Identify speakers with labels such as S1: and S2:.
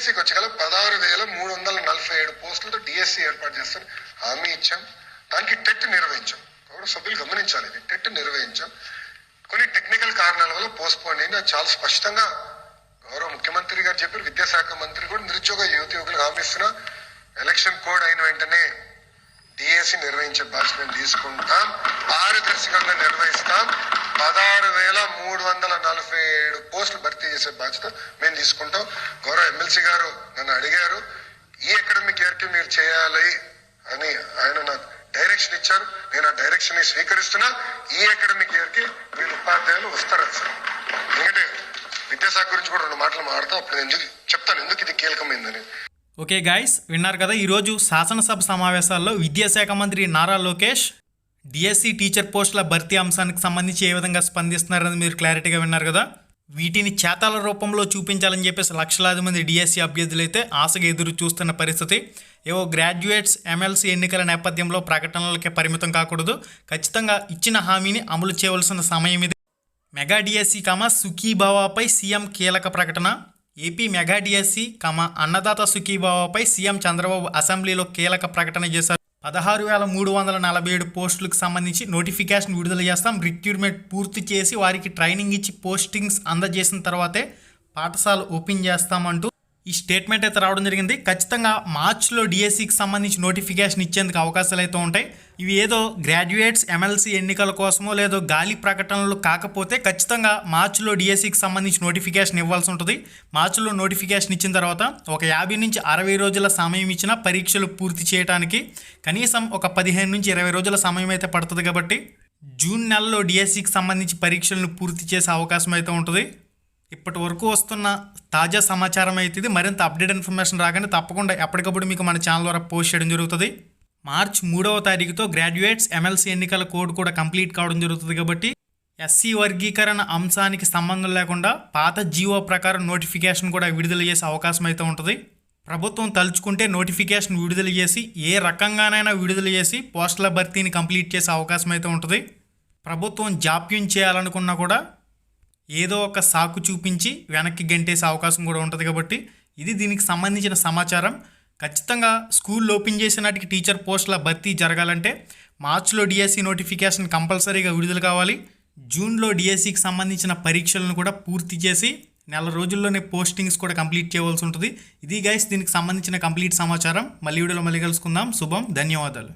S1: డిఎస్సికి వచ్చేగల 16,347 పోస్టులతో డిఎస్సి ఏర్పాటు చేస్తాను హామీ ఇచ్చాం. దానికి టెట్ నిర్వహించాం. కాబట్టి సభ్యులు గమనించాలి, ఇది టెట్ నిర్వహించాం. కొన్ని టెక్నికల్ కారణాల వల్ల పోస్ట్పోన్ అయింది. అది చాలా స్పష్టంగా గౌరవ ముఖ్యమంత్రి గారు చెప్పారు. విద్యాశాఖ మంత్రి కూడా నిరుద్యోగ యువకులకు హామీ ఇస్తున్నా. ఎలక్షన్ కోడ్ అయిన వెంటనే డిఎస్సి నిర్వహించే బాధ్యత మేము తీసుకుంటాం. పారదర్శకంగా నిర్వహిస్తాం. 16,347 పోస్టులు భర్తీ చేసే బాధ్యత మేము తీసుకుంటాం. గౌరవ ఎమ్మెల్సీ గారు నన్ను అడిగారు, ఈ అకాడమిక్ ఇయర్ కి మీరు చేయాలి అని ఆయన నాకు డైరెక్షన్ ఇచ్చారు. నేను ఆ డైరెక్షన్ ని స్వీకరిస్తున్నా. ఈ అకాడమిక్ ఇయర్ కి మీరు ఉపాధ్యాయులు వస్తారు సార్. ఎందుకంటే విద్యాశాఖ గురించి కూడా 2 మాటలు మాడతాం. అప్పుడు నేను చెప్తాను ఎందుకు ఇది కీలకమైందని.
S2: ఓకే గాయస్, విన్నారు కదా. ఈరోజు శాసనసభ సమావేశాల్లో విద్యాశాఖ మంత్రి నారా లోకేష్ డిఎస్సి టీచర్ పోస్టుల భర్తీ అంశానికి సంబంధించి ఏ విధంగా స్పందిస్తున్నారని మీరు క్లారిటీగా విన్నారు కదా. వీటిని చేతాల రూపంలో చూపించాలని చెప్పేసి లక్షలాది మంది డిఎస్సి అభ్యర్థులు అయితే ఆశగా ఎదురు చూస్తున్న పరిస్థితి. ఏవో గ్రాడ్యుయేట్స్ ఎమ్మెల్సీ ఎన్నికల నేపథ్యంలో ప్రకటనలకే పరిమితం కాకూడదు. ఖచ్చితంగా ఇచ్చిన హామీని అమలు చేయవలసిన సమయం ఇది. మెగా డిఎస్సి సుఖీభావాపై సీఎం కీలక ప్రకటన. ఏపీ మెగా డిఎస్సి అన్నదాత సుఖీభావాపై సీఎం చంద్రబాబు అసెంబ్లీలో కీలక ప్రకటన చేశారు. 16,347 పోస్టులకు సంబంధించి నోటిఫికేషన్ విడుదల చేస్తాం. రిక్రూట్మెంట్ పూర్తి చేసి వారికి ట్రైనింగ్ ఇచ్చి పోస్టింగ్స్ అందజేసిన తర్వాతే పాఠశాల ఓపెన్ చేస్తామంటూ ఈ స్టేట్మెంట్ అయితే రావడం జరిగింది. ఖచ్చితంగా మార్చ్లో డిఎస్సికి సంబంధించి నోటిఫికేషన్ ఇచ్చేందుకు అవకాశాలు అయితే ఉంటాయి. ఇవి ఏదో గ్రాడ్యుయేట్స్ ఎమ్మెల్సీ ఎన్నికల కోసమో లేదో గాలి ప్రకటనలు కాకపోతే ఖచ్చితంగా మార్చ్లో డిఎస్సికి సంబంధించి నోటిఫికేషన్ ఇవ్వాల్సి ఉంటుంది. మార్చ్లో నోటిఫికేషన్ ఇచ్చిన తర్వాత ఒక 50 నుంచి 60 రోజుల సమయం ఇచ్చిన పరీక్షలు పూర్తి చేయడానికి కనీసం ఒక 15 నుంచి 20 రోజుల సమయం అయితే పడుతుంది. కాబట్టి జూన్ నెలలో డిఎస్సికి సంబంధించి పరీక్షలను పూర్తి చేసే అవకాశం అయితే ఉంటుంది. ఇప్పటి వరకు వస్తున్న తాజా సమాచారం అయితే ఇది. మరింత అప్డేట్ ఇన్ఫర్మేషన్ రాగానే తప్పకుండా ఎప్పటికప్పుడు మీకు మన ఛానల్ ద్వారా పోస్ట్ చేయడం జరుగుతుంది. మార్చ్ 3వ తారీఖుతో గ్రాడ్యుయేట్స్ ఎమ్మెల్సీ ఎన్నికల కోడ్ కూడా కంప్లీట్ కావడం జరుగుతుంది. కాబట్టి ఎస్సీ వర్గీకరణ అంశానికి సంబంధం లేకుండా పాత జీవో ప్రకారం నోటిఫికేషన్ కూడా విడుదల చేసే అవకాశం అయితే ఉంటుంది. ప్రభుత్వం తలుచుకుంటే నోటిఫికేషన్ విడుదల చేసి ఏ రకంగానైనా విడుదల చేసి పోస్టుల భర్తీని కంప్లీట్ చేసే అవకాశం అయితే ఉంటుంది. ప్రభుత్వం జాప్యం చేయాలనుకున్నా కూడా ఏదో ఒక సాకు చూపించి వెనక్కి గంటేసే అవకాశం కూడా ఉంటుంది. కాబట్టి ఇది దీనికి సంబంధించిన సమాచారం. ఖచ్చితంగా స్కూల్ ఓపెన్ చేసే నాటికి టీచర్ పోస్టుల భర్తీ జరగాలంటే మార్చ్లో డిఎస్సి నోటిఫికేషన్ కంపల్సరీగా విడుదల కావాలి. జూన్లో డిఎస్సికి సంబంధించిన పరీక్షలను కూడా పూర్తి చేసి నెల రోజుల్లోనే పోస్టింగ్స్ కూడా కంప్లీట్ చేయవలసి ఉంటుంది. ఇది గైస్ దీనికి సంబంధించిన కంప్లీట్ సమాచారం. మళ్ళీ వీడియోలో మళ్ళీ కలుసుకుందాం. శుభం, ధన్యవాదాలు.